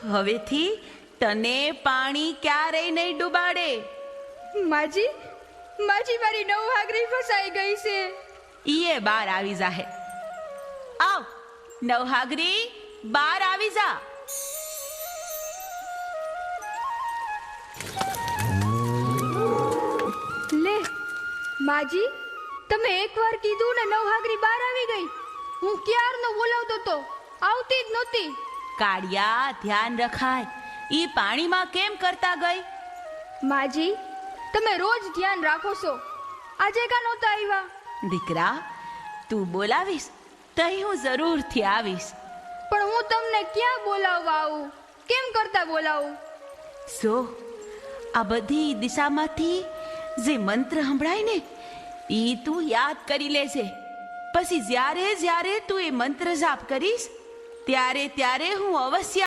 હવેથી તને પાણી ક્યારેય નહીં ડૂબાડે. માજી મારી નવહાગરી ફસાઈ ગઈ છે. ઈએ બાર આવી જાહે. આવ નવહાગરી, બાર આવી જા. લે માજી, તમે એકવાર કીધું ને નવહાગરી બહાર આવી ગઈ. હું ક્યારનો બોલાવતો તો, આવતી જ નહોતી. કાળિયા, ધ્યાન રખાય. ઈ પાણીમાં કેમ કરતા ગઈ? માજી, તમે રોજ ધ્યાન રાખો છો, આજે કા નહોતા આવ્યા? દીકરા, તું બોલાવીશ તઈ હું જરૂરથી આવીશ. પણ હું તમને ક્યાં બોલાવવા આવું? કેમ કરતા બોલાવું? સો આ બધી દિશામાંથી જે મંત્ર સંભળાય ને, ઈ તું યાદ કરી લેજે. પછી જ્યારે જ્યારે તું એ મંત્ર જાપ કરીશ, ત્યારે ત્યારે હું અવશ્ય